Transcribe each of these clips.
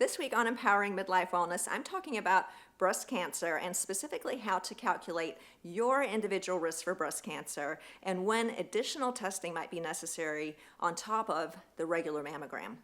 This week on Empowering Midlife Wellness, I'm talking about breast cancer and specifically how to calculate your individual risk for breast cancer and when additional testing might be necessary on top of the regular mammogram.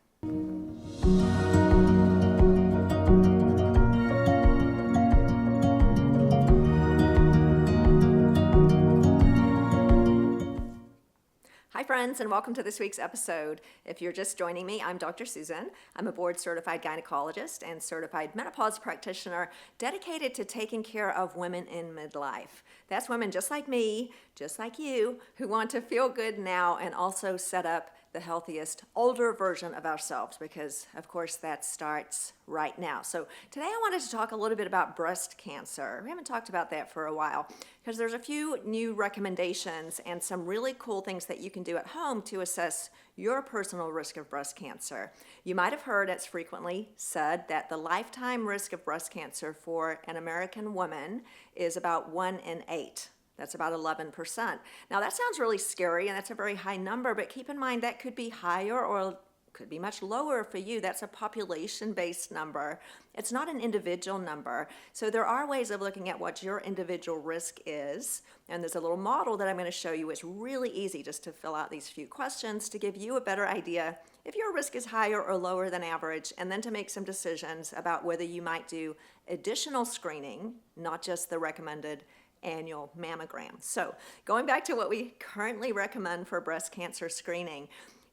Hi friends, and welcome to this week's episode. If you're just joining me, I'm Dr. Susan. I'm a board-certified gynecologist and certified menopause practitioner dedicated to taking care of women in midlife. That's women just like me, just like you, who want to feel good now and also set up the healthiest older version of ourselves because, of course, that starts right now. So today I wanted to talk a little bit about breast cancer. We haven't talked about that for a while because there's a few new recommendations and some really cool things that you can do at home to assess your personal risk of breast cancer. You might have heard it's frequently said that the lifetime risk of breast cancer for an American woman is about 1 in 8. That's about 11%. Now that sounds really scary and that's a very high number, but keep in mind that could be higher or could be much lower for you. That's a population-based number. It's not an individual number. So there are ways of looking at what your individual risk is. And there's a little model that I'm going to show you. It's really easy just to fill out these few questions to give you a better idea if your risk is higher or lower than average, and then to make some decisions about whether you might do additional screening, not just the recommended annual mammogram. So going back to what we currently recommend for breast cancer screening,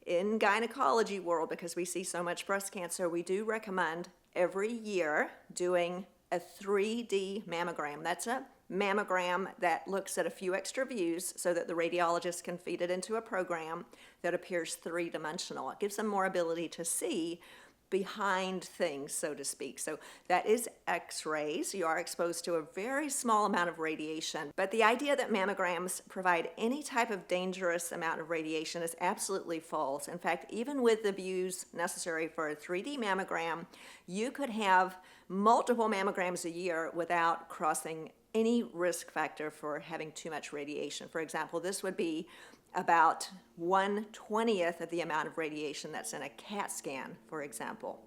in gynecology world, because we see so much breast cancer, we do recommend every year doing a 3D mammogram. That's a mammogram that looks at a few extra views so that the radiologist can feed it into a program that appears three-dimensional. It gives them more ability to see behind things, so to speak. So that is X-rays. You are exposed to a very small amount of radiation, but the idea that mammograms provide any type of dangerous amount of radiation is absolutely false. In fact, even with the views necessary for a 3D mammogram, you could have multiple mammograms a year without crossing any risk factor for having too much radiation. For example, this would be about 1/20th of the amount of radiation that's in a CAT scan, for example.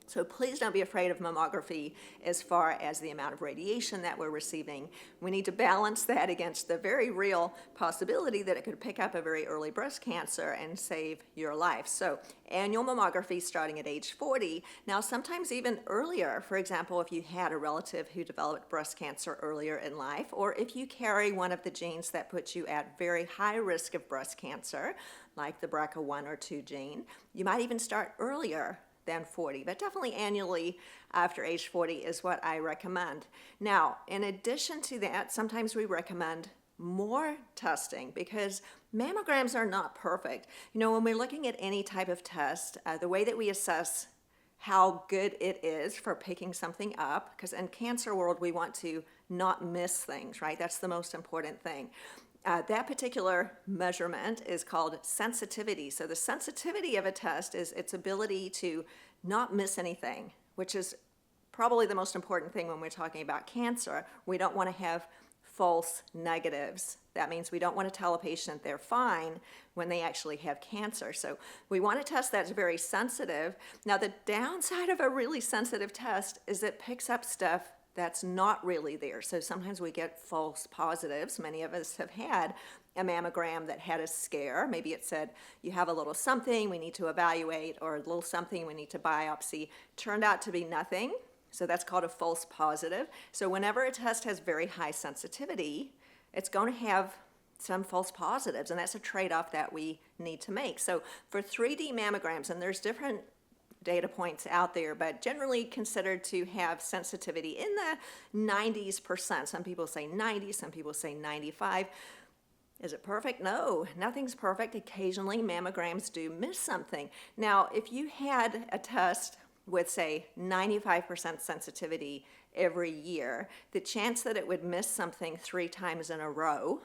So please don't be afraid of mammography as far as the amount of radiation that we're receiving. We need to balance that against the very real possibility that it could pick up a very early breast cancer and save your life. So annual mammography starting at age 40. Now sometimes even earlier, for example, if you had a relative who developed breast cancer earlier in life, or if you carry one of the genes that puts you at very high risk of breast cancer, like the BRCA1 or 2 gene, you might even start earlier than 40, but definitely annually after age 40 is what I recommend. Now, in addition to that, sometimes we recommend more testing because mammograms are not perfect. You know, when we're looking at any type of test, the way that we assess how good it is for picking something up, because in cancer world, we want to not miss things, right? That's the most important thing. That particular measurement is called sensitivity. So the sensitivity of a test is its ability to not miss anything, which is probably the most important thing when we're talking about cancer. We don't want to have false negatives. That means we don't want to tell a patient they're fine when they actually have cancer. So we want a test that's very sensitive. Now the downside of a really sensitive test is it picks up stuff that's not really there. So sometimes we get false positives. Many of us have had a mammogram that had a scare. Maybe it said, you have a little something we need to evaluate, or a little something we need to biopsy. Turned out to be nothing. So that's called a false positive. So whenever a test has very high sensitivity, it's going to have some false positives, and that's a trade-off that we need to make. So for 3D mammograms, and there's different data points out there, but generally considered to have sensitivity in the 90s%. Some people say 90, some people say 95. Is it perfect? No, nothing's perfect. Occasionally mammograms do miss something. Now, if you had a test with, say, 95% sensitivity every year, the chance that it would miss something 3 times in a row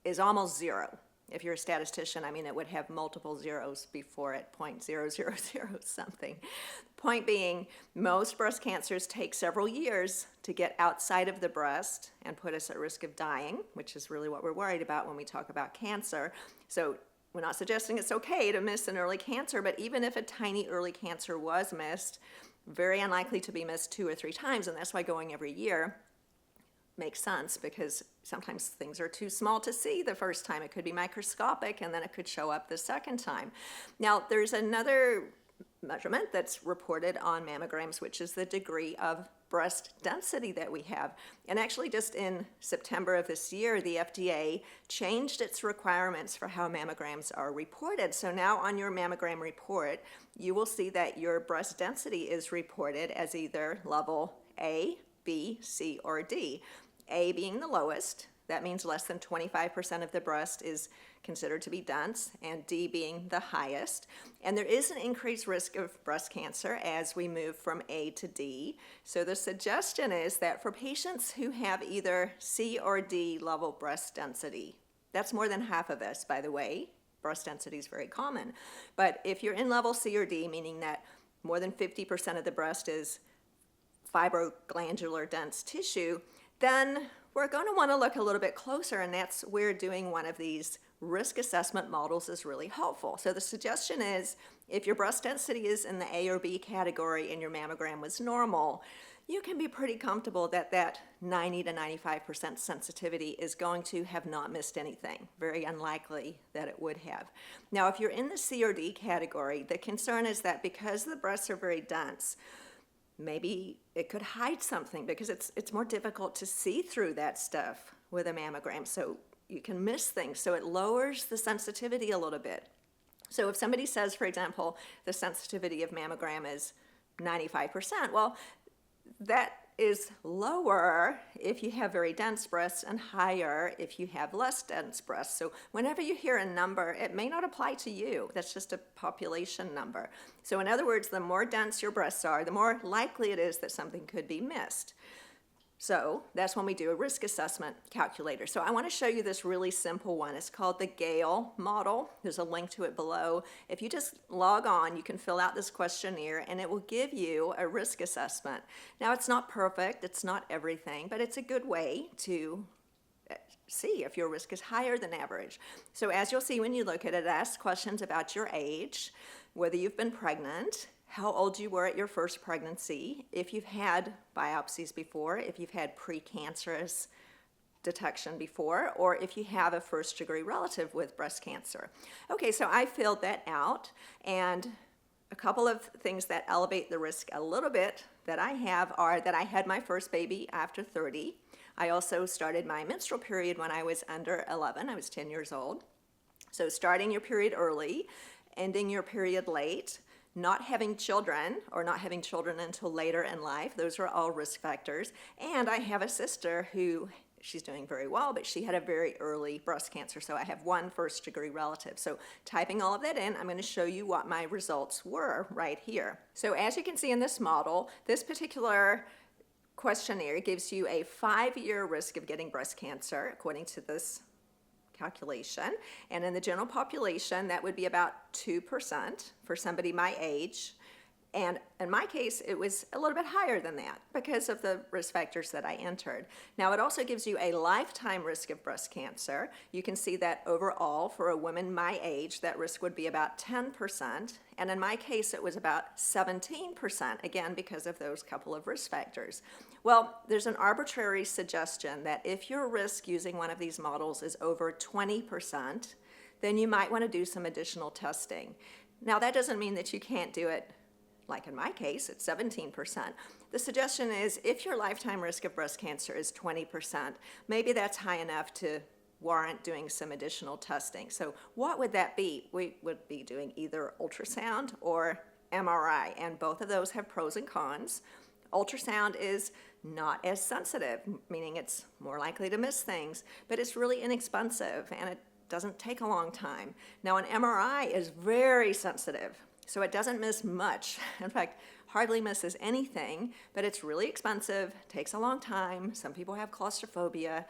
is almost zero. If you're a statistician, I mean, it would have multiple zeros before it, 0.000 something. Point being, most breast cancers take several years to get outside of the breast and put us at risk of dying, which is really what we're worried about when we talk about cancer. So we're not suggesting it's okay to miss an early cancer, but even if a tiny early cancer was missed, very unlikely to be missed 2 or 3 times, and that's why going every year makes sense, because sometimes things are too small to see the first time. It could be microscopic, and then it could show up the second time. Now, there's another measurement that's reported on mammograms, which is the degree of breast density that we have. And actually, just in September of this year, the FDA changed its requirements for how mammograms are reported. So now on your mammogram report, you will see that your breast density is reported as either level A, B, C, or D. A being the lowest, that means less than 25% of the breast is considered to be dense, and D being the highest. And there is an increased risk of breast cancer as we move from A to D. So the suggestion is that for patients who have either C or D level breast density, that's more than half of us, by the way. Breast density is very common. But if you're in level C or D, meaning that more than 50% of the breast is fibroglandular dense tissue, then we're going to want to look a little bit closer, and that's where doing one of these risk assessment models is really helpful. So the suggestion is, if your breast density is in the A or B category and your mammogram was normal, you can be pretty comfortable that that 90 to 95% sensitivity is going to have not missed anything. Very unlikely that it would have. Now, if you're in the C or D category, the concern is that because the breasts are very dense, maybe it could hide something, because it's more difficult to see through that stuff with a mammogram, so you can miss things. So it lowers the sensitivity a little bit. So if somebody says, for example, the sensitivity of mammogram is 95%, well, that is lower if you have very dense breasts and higher if you have less dense breasts. So whenever you hear a number, it may not apply to you. That's just a population number. So in other words, the more dense your breasts are, the more likely it is that something could be missed. So that's when we do a risk assessment calculator. So I want to show you this really simple one. It's called the Gale model. There's a link to it below. If you just log on, you can fill out this questionnaire, and it will give you a risk assessment. Now, it's not perfect, it's not everything, but it's a good way to see if your risk is higher than average. So as you'll see when you look at it, it asks questions about your age, whether you've been pregnant, how old you were at your first pregnancy, if you've had biopsies before, if you've had precancerous detection before, or if you have a first-degree relative with breast cancer. Okay, so I filled that out, and a couple of things that elevate the risk a little bit that I have are that I had my first baby after 30. I also started my menstrual period when I was under 11. I was 10 years old. So starting your period early, ending your period late, not having children or not having children until later in life, those are all risk factors. And I have a sister who, she's doing very well, but she had a very early breast cancer. So I have one first-degree relative. So typing all of that in, I'm going to show you what my results were right here. So as you can see in this model, this particular questionnaire gives you a 5-year risk of getting breast cancer, according to this calculation. And in the general population, that would be about 2% for somebody my age. And in my case, it was a little bit higher than that because of the risk factors that I entered. Now, it also gives you a lifetime risk of breast cancer. You can see that overall, for a woman my age, that risk would be about 10%. And in my case, it was about 17%, again, because of those couple of risk factors. Well, there's an arbitrary suggestion that if your risk using one of these models is over 20%, then you might want to do some additional testing. Now, that doesn't mean that you can't do it. Like in my case, it's 17%. The suggestion is if your lifetime risk of breast cancer is 20%, maybe that's high enough to warrant doing some additional testing. So what would that be? We would be doing either ultrasound or MRI, and both of those have pros and cons. Ultrasound is not as sensitive, meaning it's more likely to miss things, but it's really inexpensive and it doesn't take a long time. Now, an MRI is very sensitive. So it doesn't miss much. In fact, hardly misses anything, but it's really expensive, takes a long time. Some people have claustrophobia,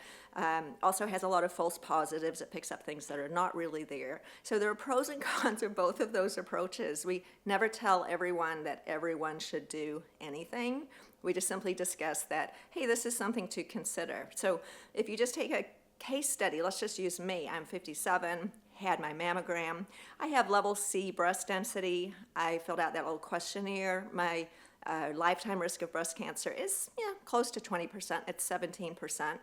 also has a lot of false positives. It picks up things that are not really there. So there are pros and cons of both of those approaches. We never tell everyone that everyone should do anything. We just simply discuss that, hey, this is something to consider. So if you just take a case study, let's just use me. I'm 57. Had my mammogram. I have level C breast density. I filled out that little questionnaire. My Lifetime risk of breast cancer is close to 20%. It's 17%.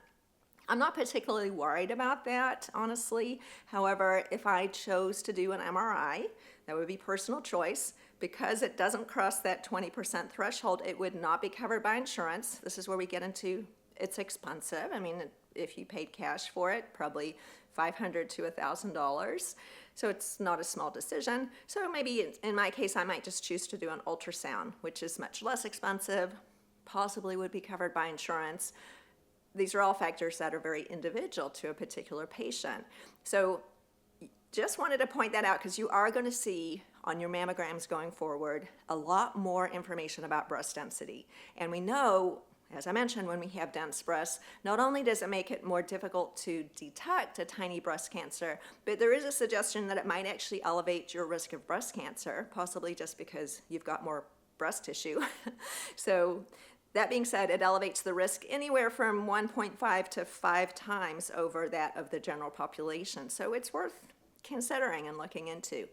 I'm not particularly worried about that, honestly. However, if I chose to do an MRI, that would be personal choice. Because it doesn't cross that 20% threshold, it would not be covered by insurance. This is where we get into it's expensive. I mean, if you paid cash for it, probably $500 to $1,000. So it's not a small decision. So maybe in my case, I might just choose to do an ultrasound, which is much less expensive, possibly would be covered by insurance. These are all factors that are very individual to a particular patient. So just wanted to point that out because you are going to see on your mammograms going forward a lot more information about breast density. And we know, as I mentioned, when we have dense breasts, not only does it make it more difficult to detect a tiny breast cancer, but there is a suggestion that it might actually elevate your risk of breast cancer, possibly just because you've got more breast tissue. So that being said, it elevates the risk anywhere from 1.5 to 5 times over that of the general population. So it's worth considering and looking into.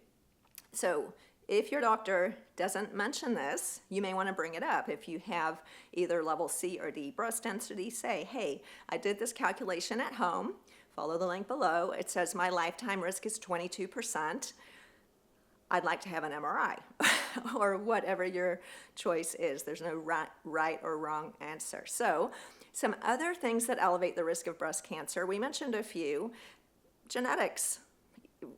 So if your doctor doesn't mention this, you may want to bring it up. If you have either level C or D breast density, say, hey, I did this calculation at home. Follow the link below. It says my lifetime risk is 22%. I'd like to have an MRI or whatever your choice is. There's no right or wrong answer. So some other things that elevate the risk of breast cancer, we mentioned a few. Genetics.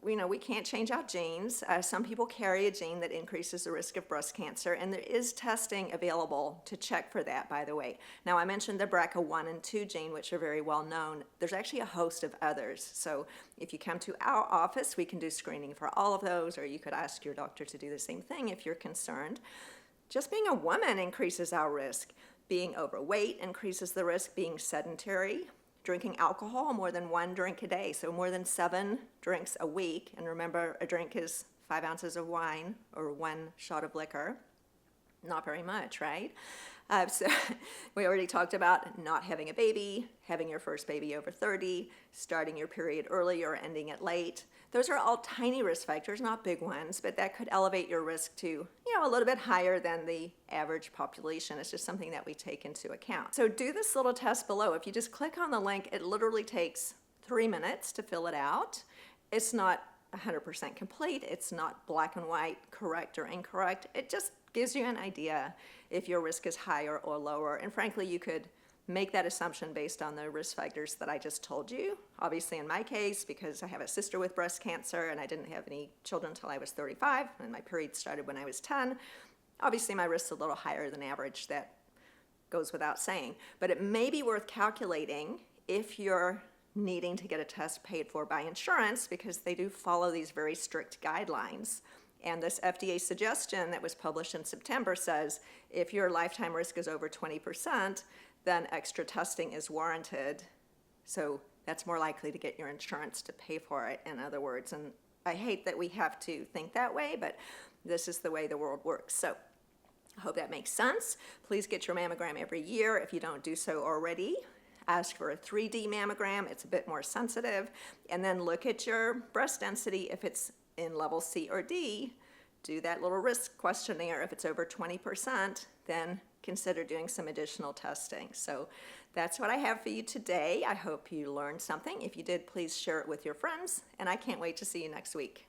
We can't change our genes. Some people carry a gene that increases the risk of breast cancer, and there is testing available to check for that, by the way. Now, I mentioned the BRCA1 and 2 gene, which are very well known. There's actually a host of others. So if you come to our office, we can do screening for all of those, or you could ask your doctor to do the same thing if you're concerned. Just being a woman increases our risk. Being overweight increases the risk. Being sedentary, drinking alcohol, more than 1 drink a day, so more than 7 drinks a week. And remember, a drink is 5 ounces of wine or 1 shot of liquor. Not very much, right? So we already talked about not having a baby, having your first baby over 30, starting your period early or ending it late. Those are all tiny risk factors, not big ones, but that could elevate your risk to, a little bit higher than the average population. It's just something that we take into account. So do this little test below. If you just click on the link, it literally takes 3 minutes to fill it out. It's not 100% complete. It's not black and white, correct or incorrect. It just gives you an idea if your risk is higher or lower. And frankly, you could make that assumption based on the risk factors that I just told you. Obviously, in my case, because I have a sister with breast cancer and I didn't have any children until I was 35, and my period started when I was 10, obviously my risk's a little higher than average. That goes without saying. But it may be worth calculating if you're needing to get a test paid for by insurance, because they do follow these very strict guidelines. And this FDA suggestion that was published in September says if your lifetime risk is over 20%, then extra testing is warranted. So that's more likely to get your insurance to pay for it, in other words. And I hate that we have to think that way, but this is the way the world works. So I hope that makes sense. Please get your mammogram every year if you don't do so already. Ask for a 3D mammogram. It's a bit more sensitive. And then look at your breast density. If it's in level C or D, do that little risk questionnaire. If it's over 20%, then consider doing some additional testing. So that's what I have for you today. I hope you learned something. If you did, please share it with your friends, and I can't wait to see you next week.